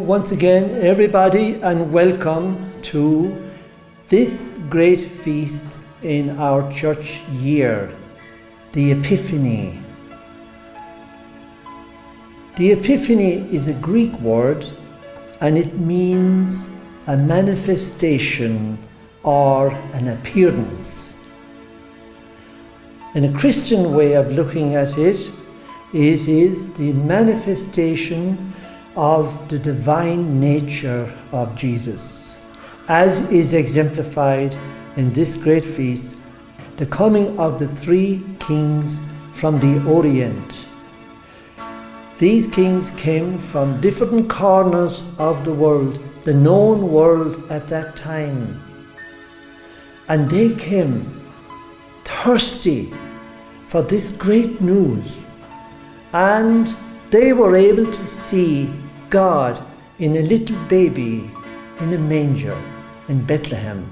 once again, everybody, and welcome to this great feast in our church year, the Epiphany. The Epiphany is a Greek word, and it means a manifestation or an appearance. In a Christian way of looking at it, it is the manifestation of the divine nature of Jesus, as is exemplified in this great feast, the coming of the three kings from the orient. These kings came from different corners of the world, the known world at that time. And they came thirsty for this great news. And they were able to see God in a little baby in a manger in Bethlehem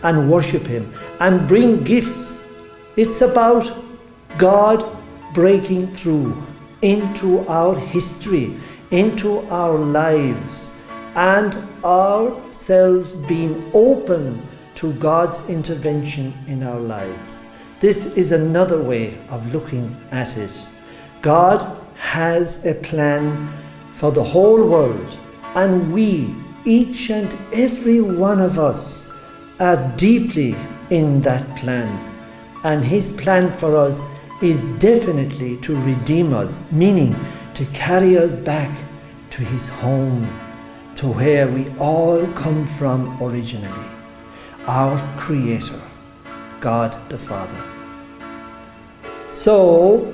and worship Him and bring gifts. It's about God breaking through into our history, into our lives, and ourselves being open to God's intervention in our lives. This is another way of looking at it. God has a plan for the whole world, and we, each and every one of us, are deeply in that plan. And His plan for us is definitely to redeem us, meaning to carry us back to His home, to where we all come from originally, our Creator, God the Father. So,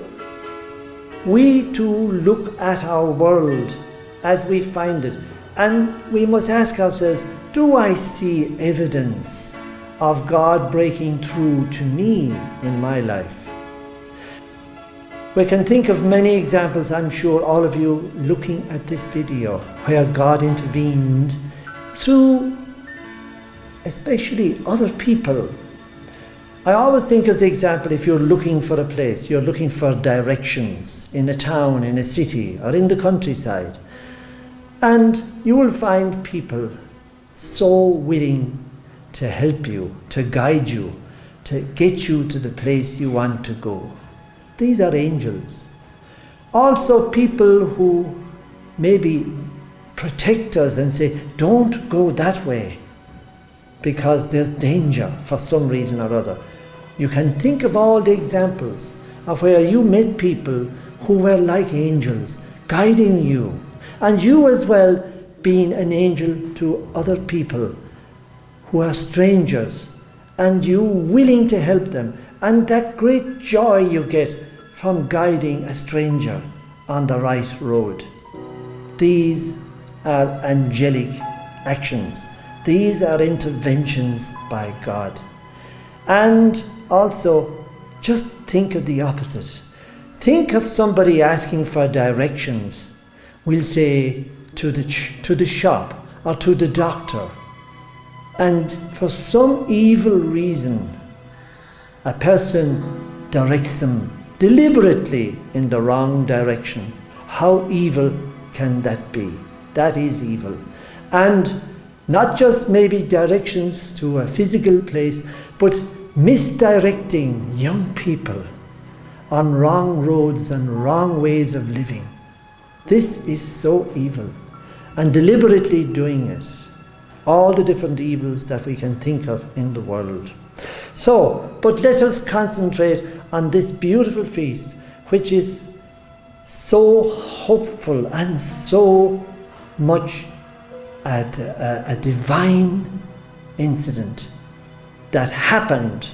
we too look at our world as we find it, and we must ask ourselves, do I see evidence of God breaking through to me in my life? We can think of many examples, I'm sure all of you looking at this video, where God intervened through especially other people. I always think of the example, if you're looking for a place, you're looking for directions in a town, in a city, or in the countryside. And you will find people so willing to help you, to guide you, to get you to the place you want to go. These are angels. Also people who maybe protect us and say, don't go that way, because there's danger for some reason or other. You can think of all the examples of where you met people who were like angels, guiding you, and you as well being an angel to other people who are strangers, and you willing to help them, and that great joy you get from guiding a stranger on the right road. These are angelic actions. These are interventions by God. And also, just think of the opposite. Think of somebody asking for directions, we'll say to the shop or to the doctor, and for some evil reason, a person directs them deliberately in the wrong direction. How evil can that be? That is evil. And not just maybe directions to a physical place, but misdirecting young people on wrong roads and wrong ways of living. This is so evil, and deliberately doing it. All the different evils that we can think of in the world. So, but let us concentrate on this beautiful feast, which is so hopeful and so much a divine incident that happened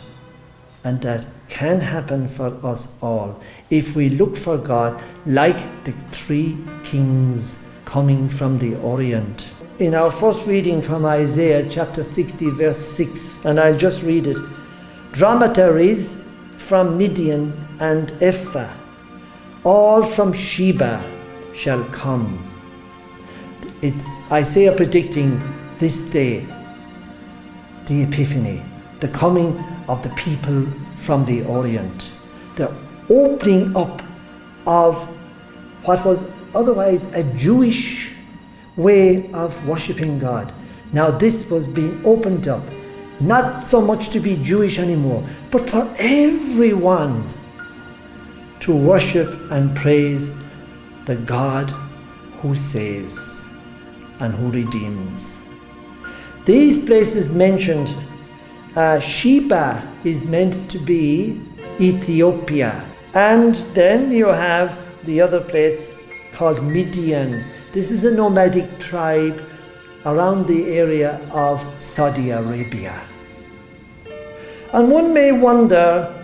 and that can happen for us all if we look for God like the three kings coming from the orient. In our first reading from Isaiah chapter 60 verse 6, and I'll just read it. Dromedaries from Midian and Ephah, all from Sheba shall come. It's Isaiah predicting this day, the Epiphany, the coming of the people from the Orient, the opening up of what was otherwise a Jewish way of worshipping God. Now this was being opened up, not so much to be Jewish anymore, but for everyone to worship and praise the God who saves and who redeems. These places mentioned, Sheba is meant to be Ethiopia. And then you have the other place called Midian. This is a nomadic tribe around the area of Saudi Arabia. And one may wonder,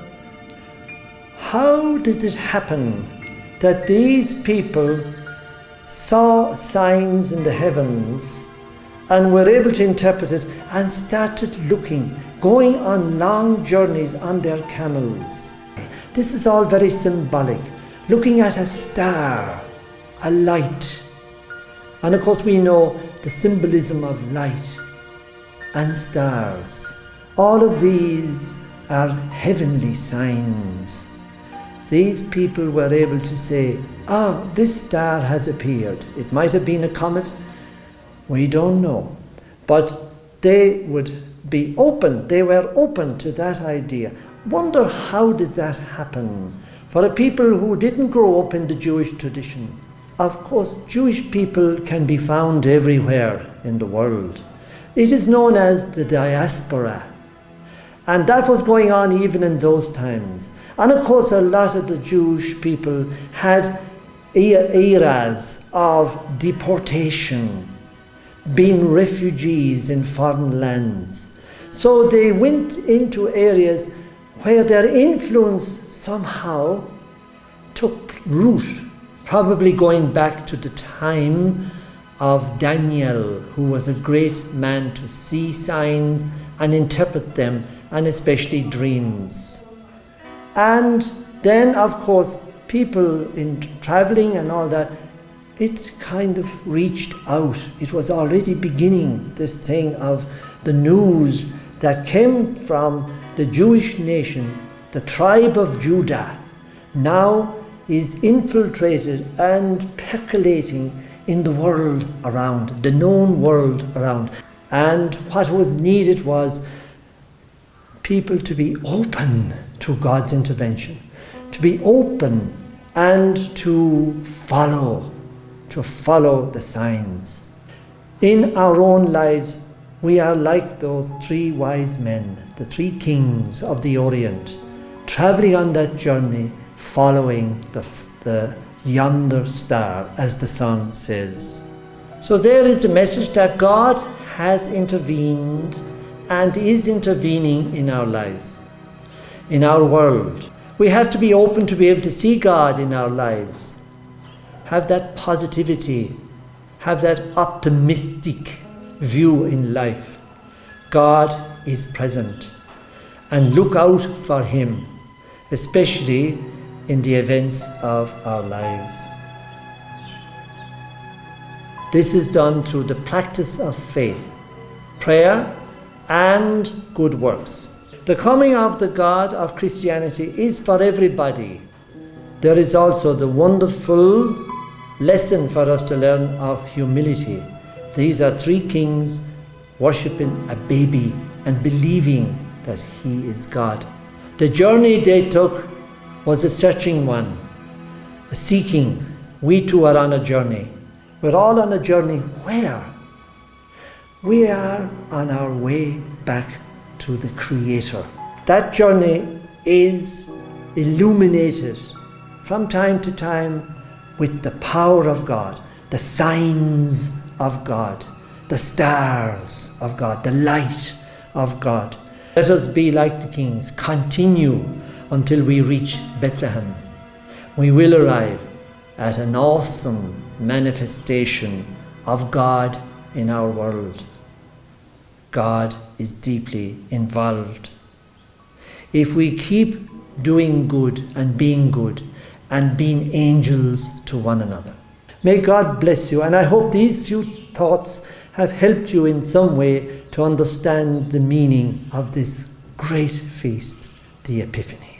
how did it happen that these people saw signs in the heavens and were able to interpret it and started looking, going on long journeys on their camels? This is all very symbolic. Looking at a star, a light. And of course we know the symbolism of light and stars. All of these are heavenly signs. These people were able to say, this star has appeared. It might have been a comet, we don't know. But they would be open, they were open to that idea. Wonder how did that happen? For a people who didn't grow up in the Jewish tradition. Of course, Jewish people can be found everywhere in the world. It is known as the diaspora. And that was going on even in those times. And of course, a lot of the Jewish people had eras of deportation, being refugees in foreign lands. So they went into areas where their influence somehow took root, probably going back to the time of Daniel, who was a great man to see signs and interpret them, and especially dreams. And then, of course, people in traveling and all that, it kind of reached out. It was already beginning, this thing of the news that came from the Jewish nation, the tribe of Judah, now is infiltrated and percolating in the world around, the known world around. And what was needed was people to be open to God's intervention, to be open and to follow the signs. In our own lives, we are like those three wise men, the three kings of the Orient, traveling on that journey, following the yonder star, as the song says. So there is the message that God has intervened and is intervening in our lives, in our world. We have to be open to be able to see God in our lives, have that positivity, have that optimistic view in life. God is present, and look out for Him, especially in the events of our lives. This is done through the practice of faith, prayer, and good works. The coming of the God of Christianity is for everybody. There is also the wonderful lesson for us to learn of humility. These are three kings worshipping a baby and believing that He is God. The journey they took was a searching one, a seeking. We too are on a journey. We're all on a journey. Where? We are on our way back to the Creator. That journey is illuminated from time to time with the power of God, the signs of God, the stars of God, the light of God. Let us be like the kings, continue until we reach Bethlehem. We will arrive at an awesome manifestation of God in our world. God is deeply involved. If we keep doing good and being angels to one another. May God bless you, and I hope these few thoughts have helped you in some way to understand the meaning of this great feast, the Epiphany.